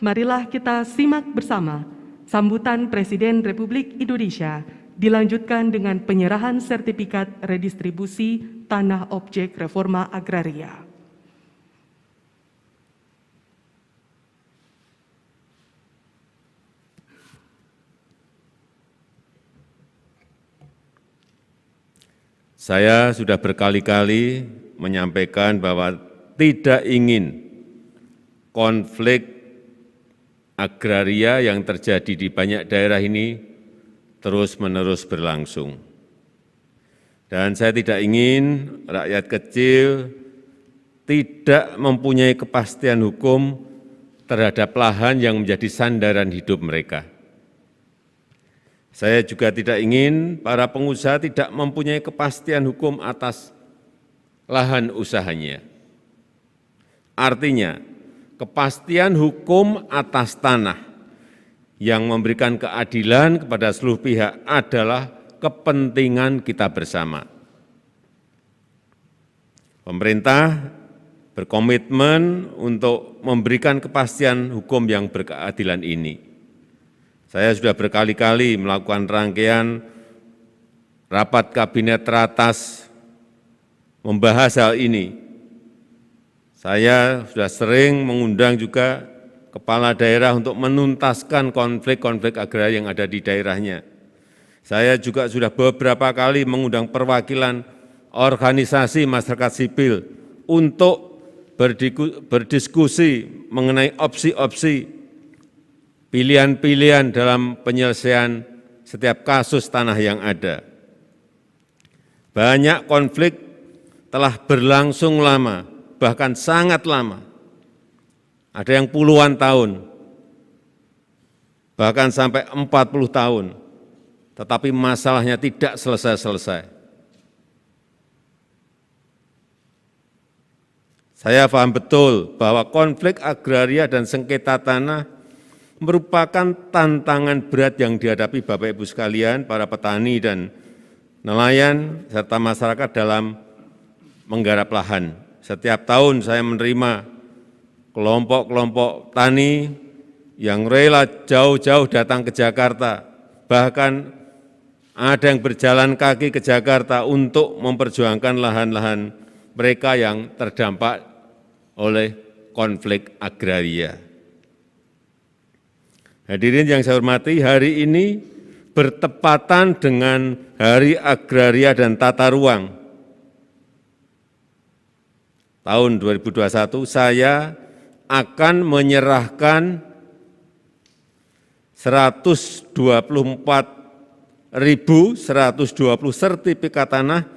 Marilah kita simak bersama sambutan Presiden Republik Indonesia dilanjutkan dengan penyerahan sertifikat redistribusi tanah objek reforma agraria. Saya sudah berkali-kali menyampaikan bahwa tidak ingin konflik agraria yang terjadi di banyak daerah ini terus-menerus berlangsung. Dan saya tidak ingin rakyat kecil tidak mempunyai kepastian hukum terhadap lahan yang menjadi sandaran hidup mereka. Saya juga tidak ingin para pengusaha tidak mempunyai kepastian hukum atas lahan usahanya. Artinya, kepastian hukum atas tanah yang memberikan keadilan kepada seluruh pihak adalah kepentingan kita bersama. Pemerintah berkomitmen untuk memberikan kepastian hukum yang berkeadilan ini. Saya sudah berkali-kali melakukan rangkaian rapat kabinet teratas membahas hal ini. Saya sudah sering mengundang juga kepala daerah untuk menuntaskan konflik-konflik agraria yang ada di daerahnya. Saya juga sudah beberapa kali mengundang perwakilan organisasi masyarakat sipil untuk berdiskusi mengenai opsi-opsi pilihan-pilihan dalam penyelesaian setiap kasus tanah yang ada. Banyak konflik telah berlangsung lama, bahkan sangat lama. Ada yang puluhan tahun, bahkan sampai 40 tahun, tetapi masalahnya tidak selesai-selesai. Saya paham betul bahwa konflik agraria dan sengketa tanah merupakan tantangan berat yang dihadapi Bapak Ibu sekalian, para petani dan nelayan, serta masyarakat dalam menggarap lahan. Setiap tahun saya menerima kelompok-kelompok tani yang rela jauh-jauh datang ke Jakarta, bahkan ada yang berjalan kaki ke Jakarta untuk memperjuangkan lahan-lahan mereka yang terdampak oleh konflik agraria. Hadirin yang saya hormati, hari ini bertepatan dengan Hari Agraria dan Tata Ruang. Tahun 2021 saya akan menyerahkan 124.120 sertifikat tanah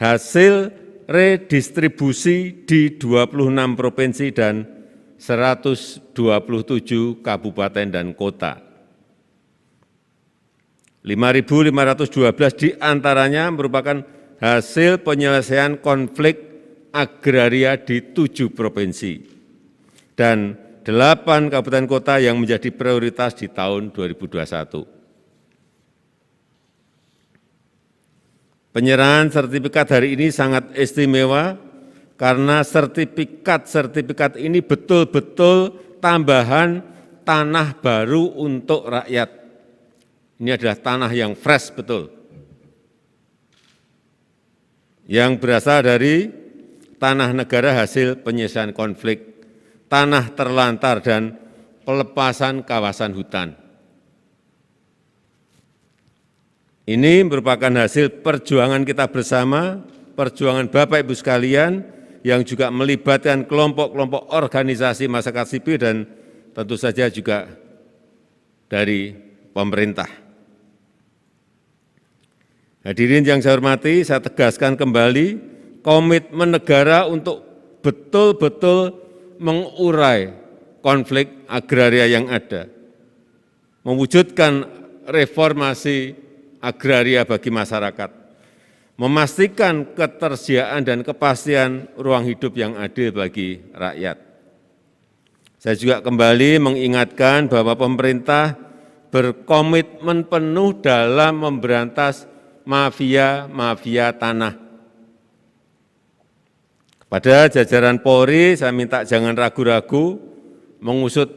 hasil redistribusi di 26 provinsi dan 127 kabupaten dan kota. 5.512 diantaranya merupakan hasil penyelesaian konflik agraria di 7 provinsi dan 8 kabupaten kota yang menjadi prioritas di tahun 2021. Penyerahan sertifikat hari ini sangat istimewa karena sertifikat ini betul-betul tambahan tanah baru untuk rakyat. Ini adalah tanah yang fresh betul, yang berasal dari tanah negara hasil penyelesaian konflik, tanah terlantar, dan pelepasan kawasan hutan. Ini merupakan hasil perjuangan kita bersama, perjuangan Bapak Ibu sekalian, yang juga melibatkan kelompok-kelompok organisasi masyarakat sipil dan tentu saja juga dari pemerintah. Hadirin yang saya hormati, saya tegaskan kembali komitmen negara untuk betul-betul mengurai konflik agraria yang ada, mewujudkan reformasi agraria bagi masyarakat, memastikan ketersediaan dan kepastian ruang hidup yang adil bagi rakyat. Saya juga kembali mengingatkan bahwa pemerintah berkomitmen penuh dalam memberantas mafia tanah. Kepada jajaran Polri, saya minta jangan ragu-ragu mengusut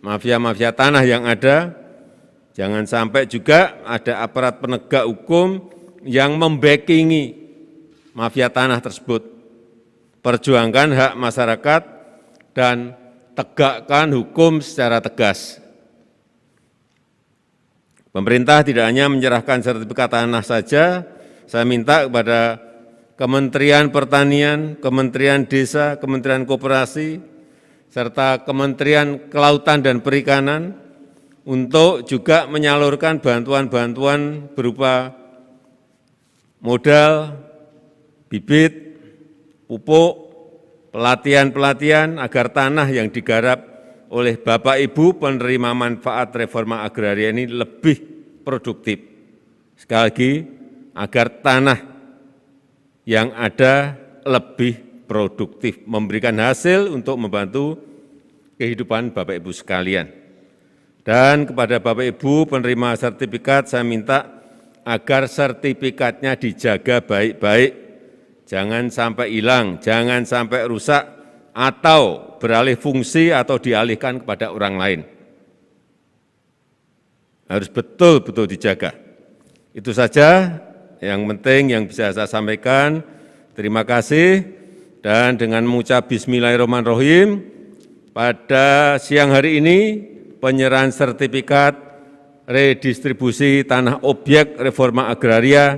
mafia-mafia tanah yang ada, jangan sampai juga ada aparat penegak hukum yang membackingi mafia tanah tersebut. Perjuangkan hak masyarakat dan tegakkan hukum secara tegas. Pemerintah tidak hanya menyerahkan sertifikat tanah saja, saya minta kepada Kementerian Pertanian, Kementerian Desa, Kementerian Koperasi, serta Kementerian Kelautan dan Perikanan untuk juga menyalurkan bantuan-bantuan berupa modal, bibit, pupuk, pelatihan-pelatihan agar tanah yang digarap oleh Bapak Ibu penerima manfaat reforma agraria ini lebih produktif. Sekali lagi, agar tanah yang ada lebih produktif, memberikan hasil untuk membantu kehidupan Bapak Ibu sekalian. Dan kepada Bapak Ibu penerima sertifikat, saya minta agar sertifikatnya dijaga baik-baik, jangan sampai hilang, jangan sampai rusak, atau beralih fungsi atau dialihkan kepada orang lain. Harus betul-betul dijaga. Itu saja yang penting yang bisa saya sampaikan. Terima kasih, dan dengan mengucap bismillahirrahmanirrahim, pada siang hari ini penyerahan sertifikat redistribusi tanah objek reforma agraria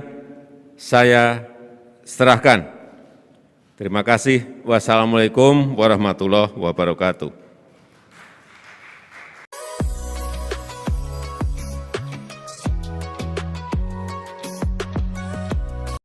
saya serahkan. Terima kasih. Wassalamualaikum warahmatullahi wabarakatuh.